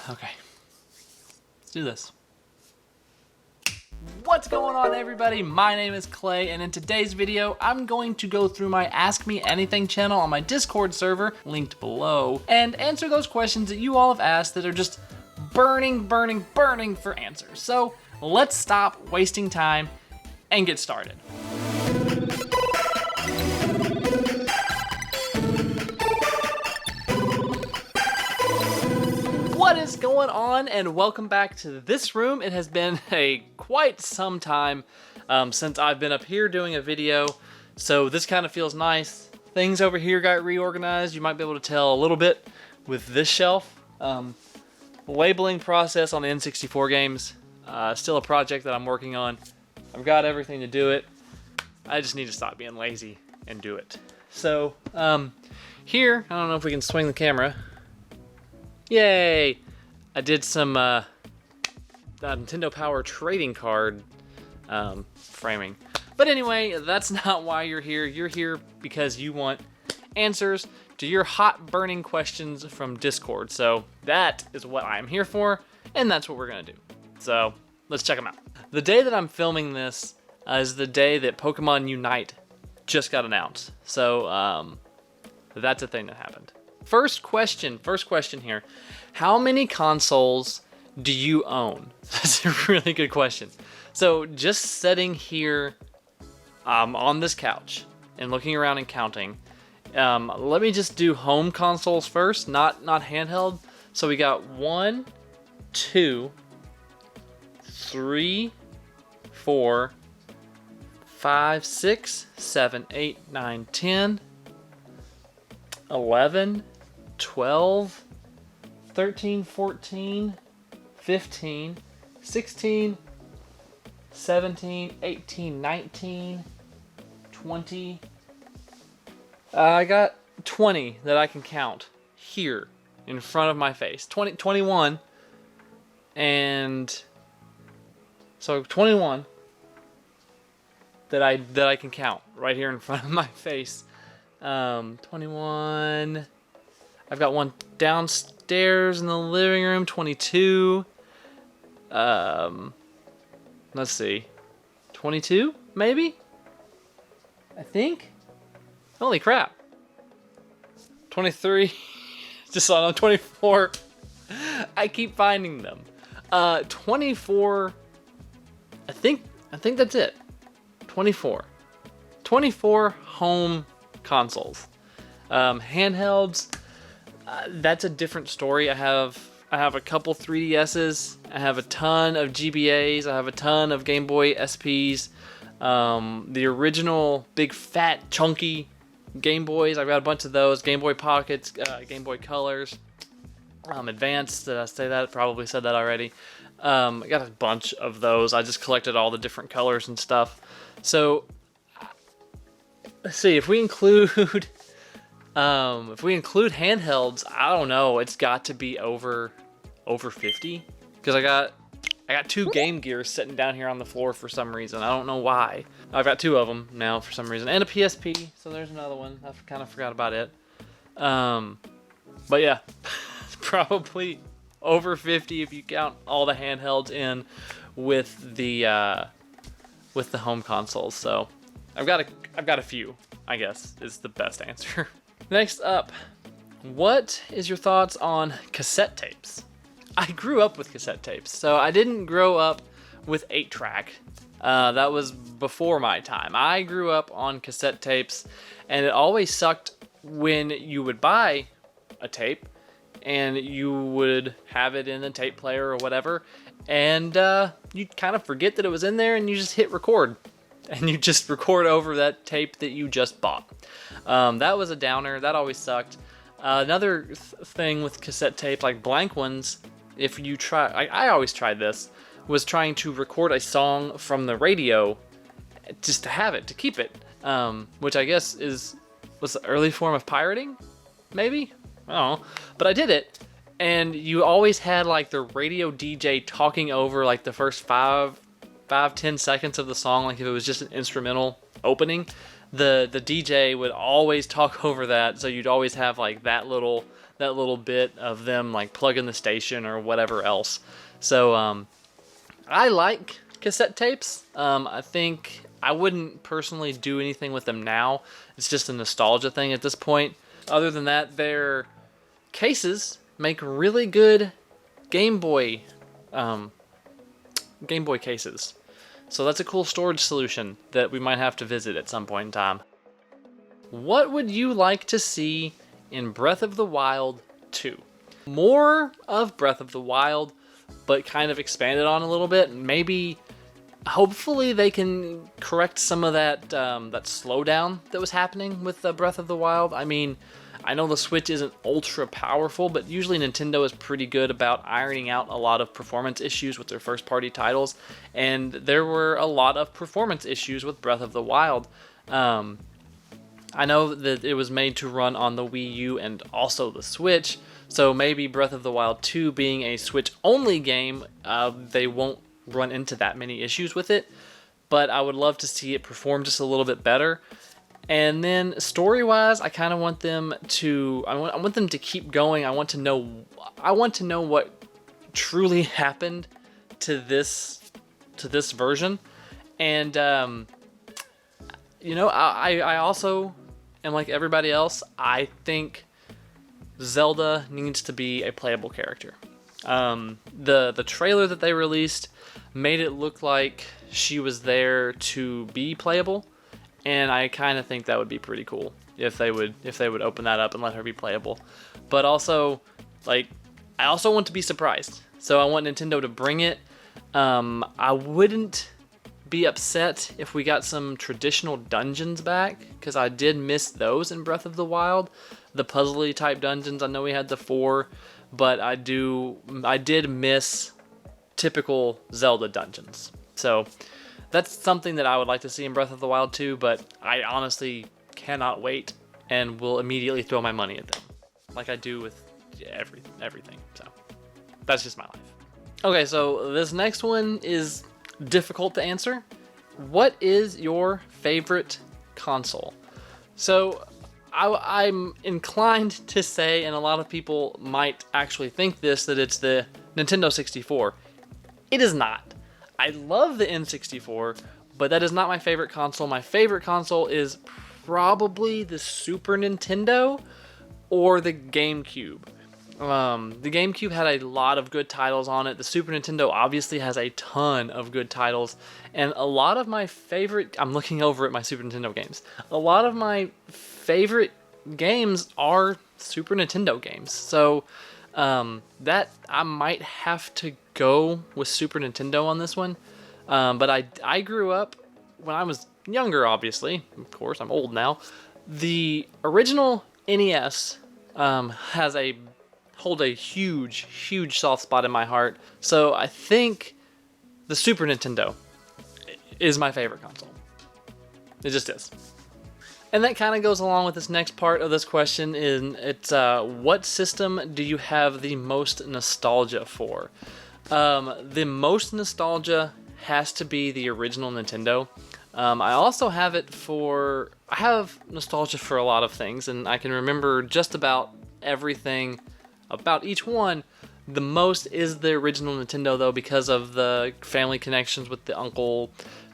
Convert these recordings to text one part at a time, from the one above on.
Okay, let's do this. What's going on, everybody? My name is Clay, and in today's video, I'm going to go through my Ask Me Anything channel on my Discord server, linked below, and answer those questions that you all have asked that are just burning for answers. So let's stop wasting time and get started. What is going on, and welcome back to this room. It has been quite some time since I've been up here doing a video, so this kind of feels nice. Things over here got reorganized. You might be able to tell a little bit with this shelf. Labeling process on the N64 games, still a project that I'm working on. I've got everything to do it. I just need to stop being lazy and do it. So here, I don't know if we can swing the camera. Yay! I did some Nintendo Power trading card framing. But anyway, that's not why you're here. You're here because you want answers to your hot burning questions from Discord. So that is what I'm here for, and that's what we're gonna do. So let's check them out. The day that I'm filming this is the day that Pokemon Unite just got announced. So that's a thing that happened. First question here. How many consoles do you own? That's a really good question. So just sitting here on this couch and looking around and counting, let me just do home consoles first, not handheld. So we got 1, 2, 3, 4, 5, 6, 7, 8, 9, 10, 11, 12, 13, 14, 15, 16, 17, 18, 19, 20. I got 20 that I can count here in front of my face. 21. And so 21 that I can count right here in front of my face. 21. I've got one downstairs in the living room. 22. Let's see. 22, maybe? I think. Holy crap. 23. Just on 24. I keep finding them. 24. I think that's it. 24. 24 home consoles. Handhelds, that's a different story. I have a couple 3DSs. I have a ton of GBAs. I have a ton of Game Boy SPs. The original big fat chunky Game Boys. I've got a bunch of those. Game Boy Pockets, Game Boy Colors, Advanced. Did I say that? Probably said that already. I got a bunch of those. I just collected all the different colors and stuff. So let's see, if we include handhelds, I don't know, it's got to be over 50, because I got 2 Game Gears sitting down here on the floor for some reason. I don't know why. I've got 2 of them now for some reason, and a PSP, so there's another one. I kind of forgot about it. But yeah, probably over 50 if you count all the handhelds in with the home consoles. So I've got a few, I guess, is the best answer. Next up, what is your thoughts on cassette tapes? I grew up with cassette tapes, so I didn't grow up with 8-track. That was before my time. I grew up on cassette tapes, and it always sucked when you would buy a tape and you would have it in a tape player or whatever, and you'd kind of forget that it was in there, and you just hit record. And you just record over that tape that you just bought. That was a downer. That always sucked. Another thing with cassette tape, like blank ones, if you try, I always tried this, was trying to record a song from the radio just to have it, to keep it, which I guess was the early form of pirating, maybe? I don't know. But I did it, and you always had like the radio DJ talking over like the first 5-10 seconds of the song, like if it was just an instrumental opening. the DJ would always talk over that, so you'd always have like that little bit of them like plugging the station or whatever else. So I like cassette tapes. I think I wouldn't personally do anything with them now. It's just a nostalgia thing at this point. Other than that, their cases make really good Game Boy cases. So that's a cool storage solution that we might have to visit at some point in time. What would you like to see in Breath of the Wild 2? More of Breath of the Wild, but kind of expanded on a little bit. Maybe, hopefully they can correct some of that that slowdown that was happening with Breath of the Wild. I mean, I know the Switch isn't ultra powerful, but usually Nintendo is pretty good about ironing out a lot of performance issues with their first-party titles, and there were a lot of performance issues with Breath of the Wild. I know that it was made to run on the Wii U and also the Switch, so maybe Breath of the Wild 2 being a Switch-only game, they won't run into that many issues with it, but I would love to see it perform just a little bit better. And then story-wise, I kind of want them to. I want them to keep going. I want to know what truly happened to this version. And I also am like everybody else. I think Zelda needs to be a playable character. The trailer that they released made it look like she was there to be playable. And I kind of think that would be pretty cool if they would open that up and let her be playable. But also, like, I also want to be surprised. So I want Nintendo to bring it. I wouldn't be upset if we got some traditional dungeons back, because I did miss those in Breath of the Wild. The puzzly type dungeons, I know we had the 4, but I did miss typical Zelda dungeons. So that's something that I would like to see in Breath of the Wild 2, but I honestly cannot wait and will immediately throw my money at them, like I do with everything. So that's just my life. Okay, so this next one is difficult to answer. What is your favorite console? So I'm inclined to say, and a lot of people might actually think this, that it's the Nintendo 64. It is not. I love the N64, but that is not my favorite console. My favorite console is probably the Super Nintendo or the GameCube. The GameCube had a lot of good titles on it. The Super Nintendo obviously has a ton of good titles. And a lot of my favorite... I'm looking over at my Super Nintendo games. A lot of my favorite games are Super Nintendo games. So that I might have to go with Super Nintendo on this one. But I grew up when I was younger, obviously. Of course, I'm old now. The original NES hold a huge soft spot in my heart. So I think the Super Nintendo is my favorite console. It just is. And that kind of goes along with this next part of this question. It's what system do you have the most nostalgia for? The most nostalgia has to be the original Nintendo. I also have I have nostalgia for a lot of things, and I can remember just about everything about each one. The most is the original Nintendo, though, because of the family connections with the uncle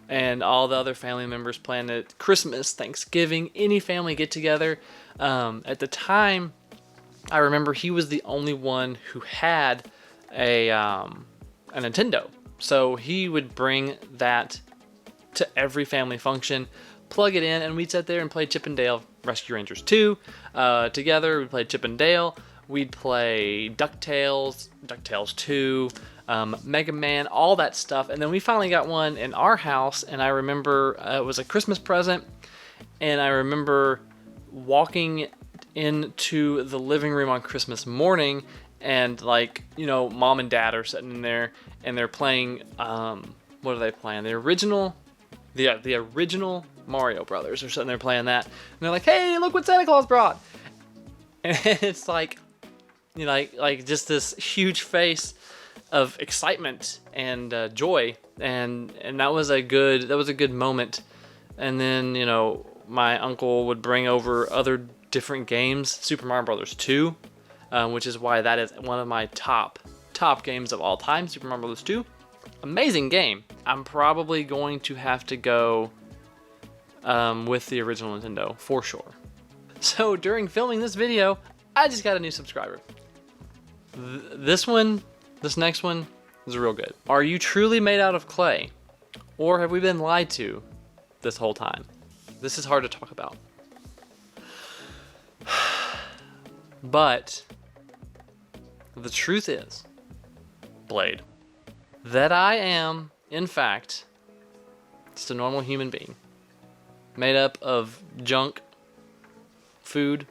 and all the other family members playing at Christmas, Thanksgiving, any family get together. At the time, I remember he was the only one who had a Nintendo, so he would bring that to every family function, plug it in, and we'd sit there and play Chip and Dale Rescue Rangers 2 together. We'd play Chip and Dale. We'd play DuckTales 2, Mega Man, all that stuff. And then we finally got one in our house, and I remember it was a Christmas present, and I remember walking into the living room on Christmas morning, and Mom and Dad are sitting in there, and they're playing, what are they playing? The original Mario Brothers are sitting there playing that, and they're like, "Hey, look what Santa Claus brought!" And it's like, just this huge face of excitement and joy, and that was a good moment. And then my uncle would bring over other different games. Super Mario Brothers 2, which is why that is one of my top games of all time. Super Mario Brothers 2, amazing game. I'm probably going to have to go with the original Nintendo for sure. So during filming this video, I just got a new subscriber. This next one is real good. Are you truly made out of clay? Or have we been lied to this whole time? This is hard to talk about. But the truth is, Blade, that I am, in fact, just a normal human being. Made up of junk, food,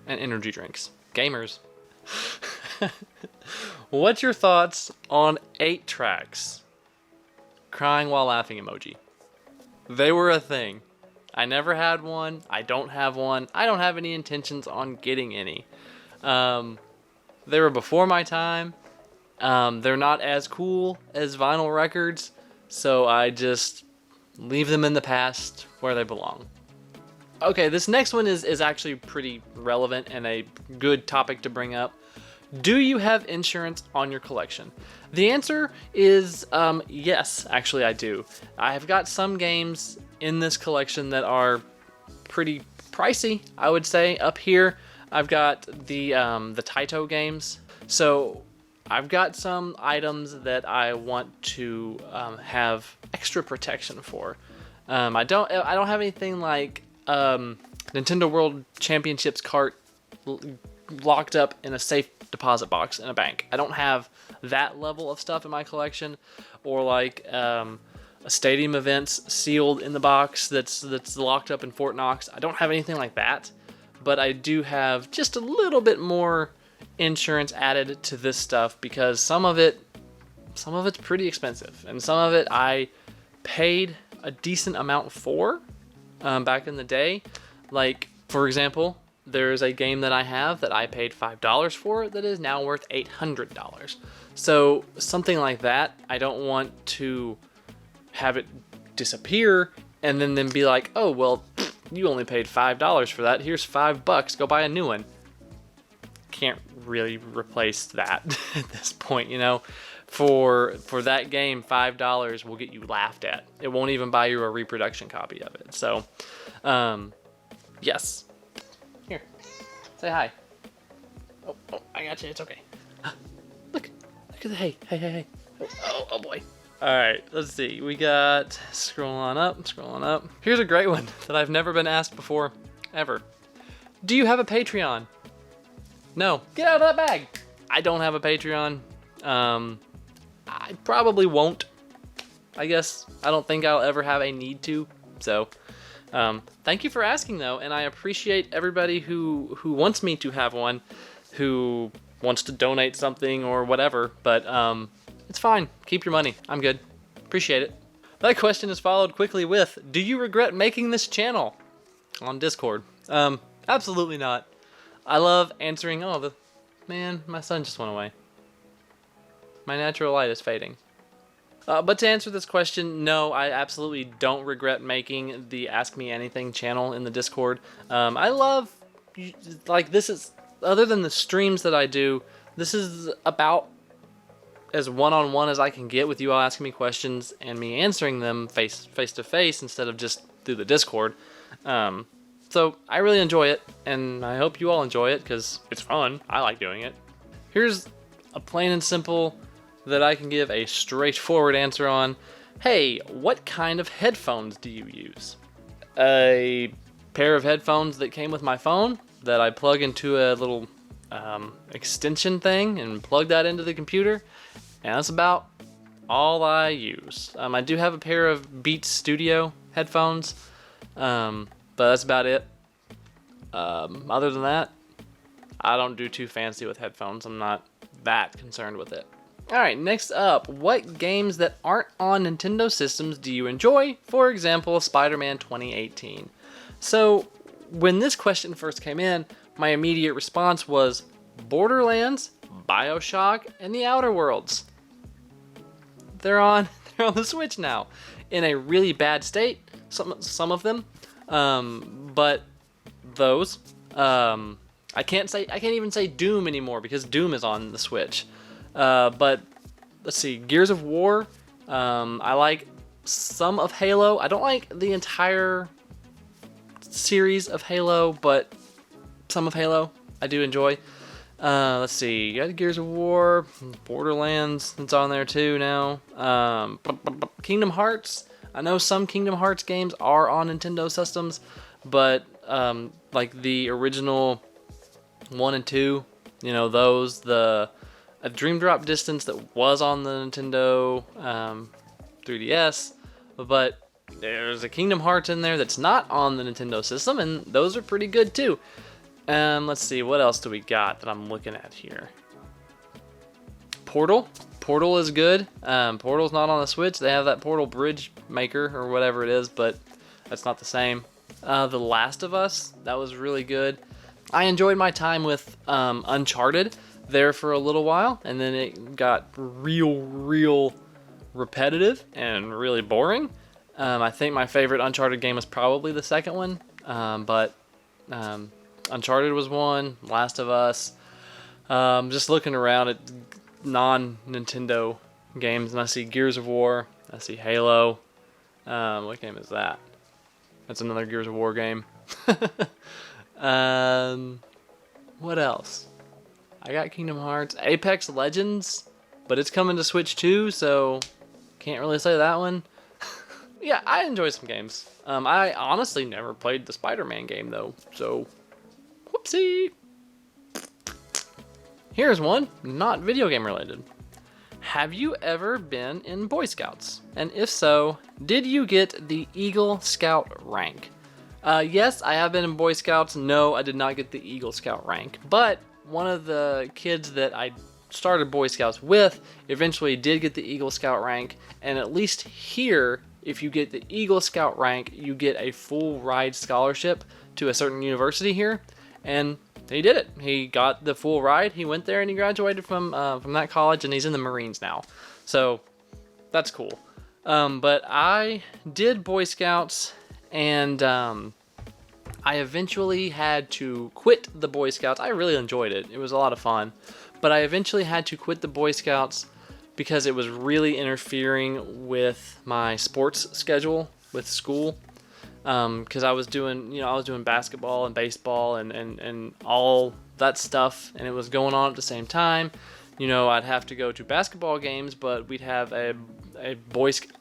and energy drinks. Gamers. What's your thoughts on 8-tracks? Crying while laughing emoji. They were a thing. I never had one. I don't have one. I don't have any intentions on getting any. They were before my time. They're not as cool as vinyl records, so I just leave them in the past where they belong. Okay, this next one is actually pretty relevant and a good topic to bring up. Do you have insurance on your collection? The answer is yes, actually I do. I've got some games in this collection that are pretty pricey, I would say. Up here, I've got the Taito games. So I've got some items that I want to have extra protection for. I don't have anything like Nintendo World Championships cart locked up in a safe deposit box in a bank. I don't have that level of stuff in my collection, or like a stadium events sealed in the box that's locked up in Fort Knox. I don't have anything like that, but I do have just a little bit more insurance added to this stuff because some of it's pretty expensive, and some of it I paid a decent amount for back in the day. Like, for example, there's a game that I have that I paid $5 for that is now worth $800. So something like that, I don't want to have it disappear and then be like, oh, well, you only paid $5 for that. Here's $5, go buy a new one. Can't really replace that at this point, you know. For that game, $5 will get you laughed at. It won't even buy you a reproduction copy of it. So, yes. Here, say hi. Oh, I got you. It's okay. Look at the hey. Oh boy. All right, let's see. We got scrolling up. Here's a great one that I've never been asked before, ever. Do you have a Patreon? No. Get out of that bag. I don't have a Patreon. I probably won't. I guess I don't think I'll ever have a need to. So, thank you for asking though, and I appreciate everybody who wants me to have one, who wants to donate something or whatever. But it's fine. Keep your money. I'm good. Appreciate it. That question is followed quickly with, do you regret making this channel? On Discord. Absolutely not. I love answering, man, my son just went away. My natural light is fading. But to answer this question, no, I absolutely don't regret making the Ask Me Anything channel in the Discord. I love, like, this is, other than the streams that I do, this is about as one-on-one as I can get with you all asking me questions and me answering them face to face instead of just through the Discord. So I really enjoy it, and I hope you all enjoy it because it's fun. I like doing it. Here's a plain and simple that I can give a straightforward answer on. Hey, what kind of headphones do you use? A pair of headphones that came with my phone that I plug into a little extension thing and plug that into the computer, and that's about all I use. I do have a pair of Beats Studio headphones, but that's about it. Other than that, I don't do too fancy with headphones. I'm not that concerned with it. Alright, next up, what games that aren't on Nintendo systems do you enjoy? For example, Spider-Man 2018. So, when this question first came in, my immediate response was Borderlands, BioShock, and The Outer Worlds. They're on the Switch now, in a really bad state, some of them. But those, I can't even say Doom anymore because Doom is on the Switch. But let's see, Gears of War. I like some of Halo. I don't like the entire series of Halo, but some of Halo I do enjoy. Let's see, you got Gears of War, Borderlands, that's on there too now. Kingdom Hearts. I know some Kingdom Hearts games are on Nintendo systems, but like the original 1 and 2, you know, those, a Dream Drop Distance that was on the Nintendo 3DS, but there's a Kingdom Hearts in there that's not on the Nintendo system, and those are pretty good too. Let's see, what else do we got that I'm looking at here? Portal. Portal is good. Portal's not on the Switch. They have that Portal Bridge Maker or whatever it is, but that's not the same. The Last of Us, that was really good. I enjoyed my time with Uncharted there for a little while, and then it got real repetitive and really boring. I think my favorite Uncharted game was probably the second one, but Uncharted was one, Last of Us. Just looking around at non-Nintendo games, and I see Gears of War, I see Halo. What game is that? That's another Gears of War game. What else? I got Kingdom Hearts, Apex Legends, but it's coming to Switch too, so can't really say that one. Yeah, I enjoy some games. I honestly never played the Spider-Man game though, so whoopsie. Here's one, not video game related. Have you ever been in Boy Scouts? And if so, did you get the Eagle Scout rank? Yes, I have been in Boy Scouts. No, I did not get the Eagle Scout rank. But one of the kids that I started Boy Scouts with eventually did get the Eagle Scout rank. And at least here, if you get the Eagle Scout rank, you get a full ride scholarship to a certain university here. And he did it. He got the full ride. He went there and he graduated from that college, and he's in the Marines now. So that's cool. But I did Boy Scouts, and I eventually had to quit the Boy Scouts. I really enjoyed it. It was a lot of fun. But I eventually had to quit the Boy Scouts because it was really interfering with my sports schedule with school. Because I was doing basketball and baseball and all that stuff, and it was going on at the same time. You know, I'd have to go to basketball games, but we'd have a Boy Scout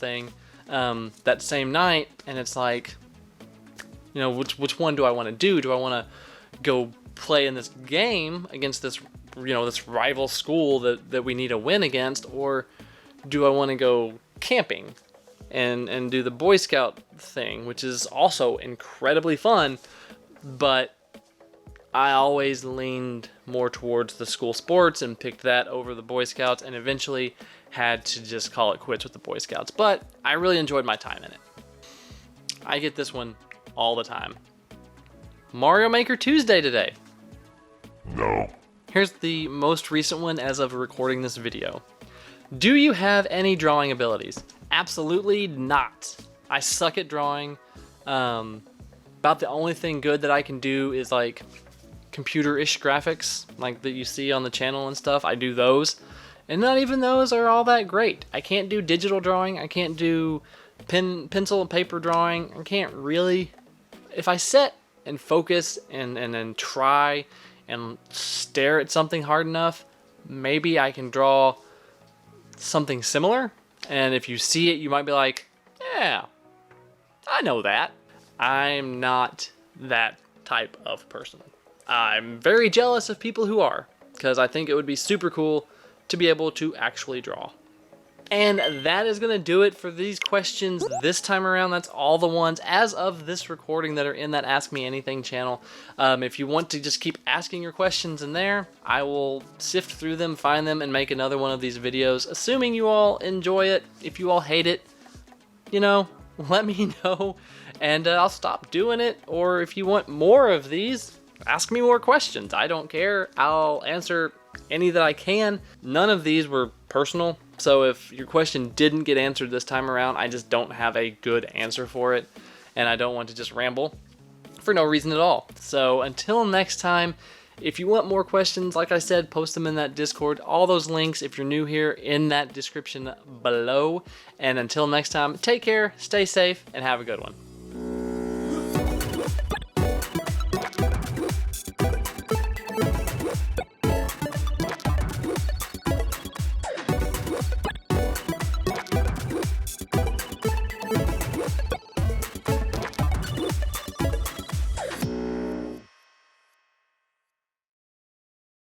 thing that same night, and it's like, you know, which one do I want to do? Do I want to go play in this game against this, you know, this rival school that we need a win against, or do I want to go camping and do the Boy Scout thing, which is also incredibly fun, but I always leaned more towards the school sports and picked that over the Boy Scouts, and eventually had to just call it quits with the Boy Scouts. But I really enjoyed my time in it. I get this one all the time. Mario Maker Tuesday today. No. Here's the most recent one as of recording this video. Do you have any drawing abilities? Absolutely not. I suck at drawing. About the only thing good that I can do is like computer-ish graphics, like that you see on the channel and stuff. I do those, and not even those are all that great. I can't do digital drawing. I can't do pencil and paper drawing. I can't really. If I sit and focus and then try and stare at something hard enough, maybe I can draw something similar, and if you see it, you might be like, yeah, I know that. I'm not that type of person. I'm very jealous of people who are, because I think it would be super cool to be able to actually draw. And that is going to do it for these questions this time around. That's all the ones as of this recording that are in that Ask Me Anything channel. If you want to just keep asking your questions in there, I will sift through them, find them, and make another one of these videos, assuming you all enjoy it. If you all hate it, you know, let me know, and I'll stop doing it. Or if you want more of these, ask me more questions. I don't care. I'll answer any that I can. None of these were personal So if your question didn't get answered this time around, I just don't have a good answer for it, and I don't want to just ramble for no reason at all. So until next time, if you want more questions, like I said, post them in that Discord. All those links, if you're new here, in that description below. And until next time, take care, stay safe, and have a good one.